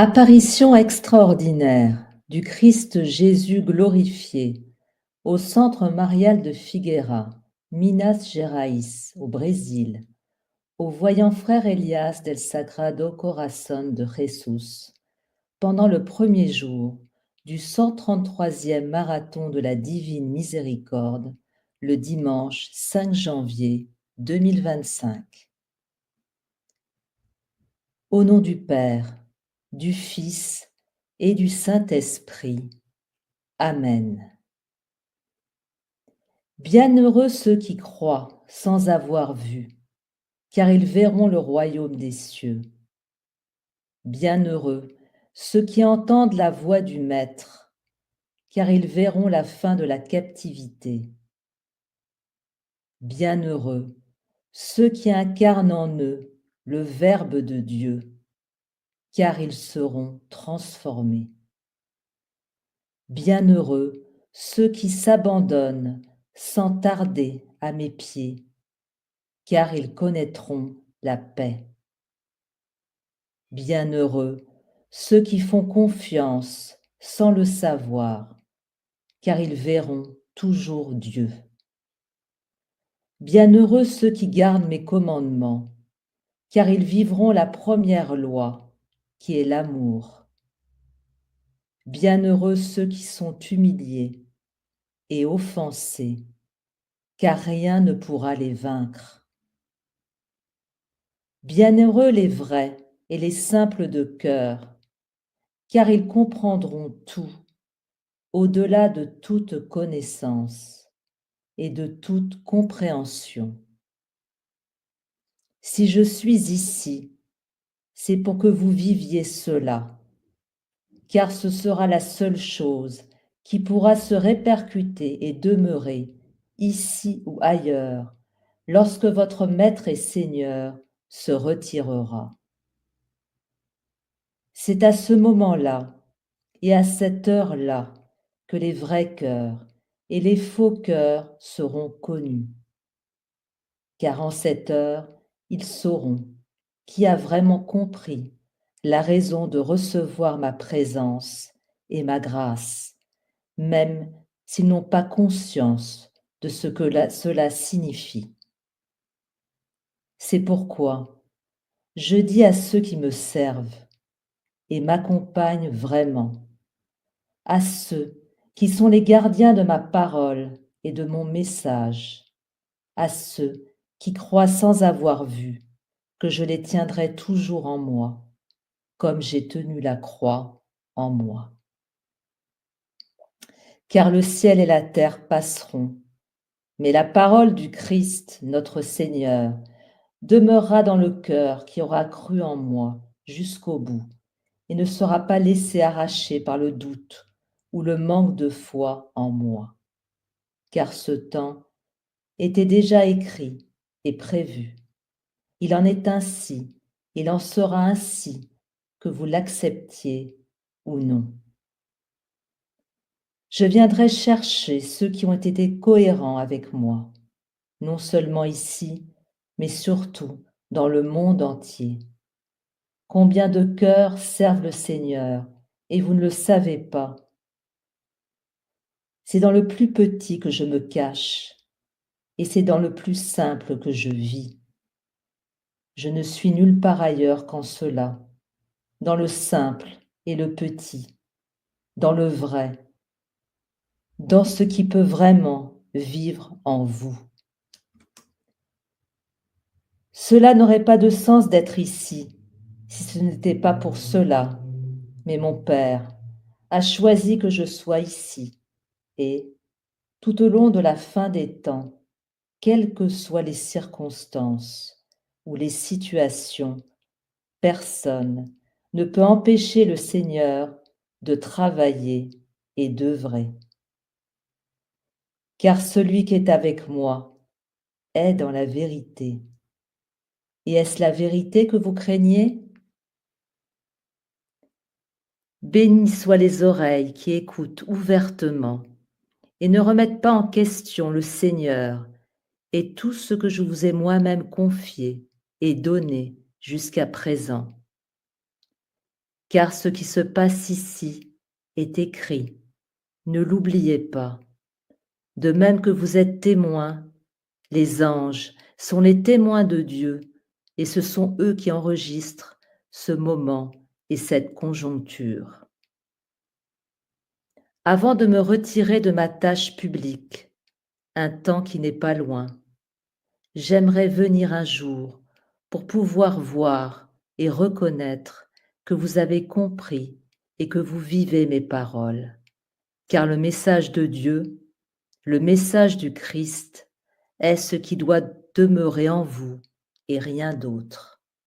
Apparition extraordinaire du Christ Jésus glorifié au Centre Marial de Figueira, Minas Gerais, au Brésil, au voyant frère Elias del Sagrado Corazón de Jesús, pendant le premier jour du 133e marathon de la Divine Miséricorde, le dimanche 5 janvier 2025. Au nom du Père, du Fils et du Saint-Esprit. Amen. Bienheureux ceux qui croient sans avoir vu, car ils verront le royaume des cieux. Bienheureux ceux qui entendent la voix du Maître, car ils verront la fin de la captivité. Bienheureux ceux qui incarnent en eux le Verbe de Dieu, car ils seront transformés. Bienheureux ceux qui s'abandonnent sans tarder à mes pieds, car ils connaîtront la paix. Bienheureux ceux qui font confiance sans le savoir, car ils verront toujours Dieu. Bienheureux ceux qui gardent mes commandements, car ils vivront la première loi, qui est l'amour. Bienheureux ceux qui sont humiliés et offensés, car rien ne pourra les vaincre. Bienheureux les vrais et les simples de cœur, car ils comprendront tout, au-delà de toute connaissance et de toute compréhension. Si je suis ici, c'est pour que vous viviez cela, car ce sera la seule chose qui pourra se répercuter et demeurer, ici ou ailleurs, lorsque votre Maître et Seigneur se retirera. C'est à ce moment-là et à cette heure-là que les vrais cœurs et les faux cœurs seront connus. Car en cette heure, ils sauront qui a vraiment compris la raison de recevoir ma présence et ma grâce, même s'ils n'ont pas conscience de ce que cela signifie. C'est pourquoi je dis à ceux qui me servent et m'accompagnent vraiment, à ceux qui sont les gardiens de ma parole et de mon message, à ceux qui croient sans avoir vu, que je les tiendrai toujours en moi, comme j'ai tenu la croix en moi. Car le ciel et la terre passeront, mais la parole du Christ, notre Seigneur, demeurera dans le cœur qui aura cru en moi jusqu'au bout et ne sera pas laissé arracher par le doute ou le manque de foi en moi. Car ce temps était déjà écrit et prévu. Il en est ainsi, il en sera ainsi, que vous l'acceptiez ou non. Je viendrai chercher ceux qui ont été cohérents avec moi, non seulement ici, mais surtout dans le monde entier. Combien de cœurs servent le Seigneur et vous ne le savez pas. C'est dans le plus petit que je me cache et c'est dans le plus simple que je vis. Je ne suis nulle part ailleurs qu'en cela, dans le simple et le petit, dans le vrai, dans ce qui peut vraiment vivre en vous. Cela n'aurait pas de sens d'être ici si ce n'était pas pour cela, mais mon Père a choisi que je sois ici et, tout au long de la fin des temps, quelles que soient les circonstances ou les situations, personne ne peut empêcher le Seigneur de travailler et d'œuvrer. Car celui qui est avec moi est dans la vérité. Et est-ce la vérité que vous craignez? Bénies soient les oreilles qui écoutent ouvertement et ne remettent pas en question le Seigneur et tout ce que je vous ai moi-même confié et donné jusqu'à présent. car ce qui se passe ici est écrit. Ne l'oubliez pas. De même que vous êtes témoins, les anges sont les témoins de Dieu, et ce sont eux qui enregistrent ce moment et cette conjoncture. Avant de me retirer de ma tâche publique, un temps qui n'est pas loin, j'aimerais venir un jour pour pouvoir voir et reconnaître que vous avez compris et que vous vivez mes paroles, car le message de Dieu, le message du Christ, est ce qui doit demeurer en vous et rien d'autre.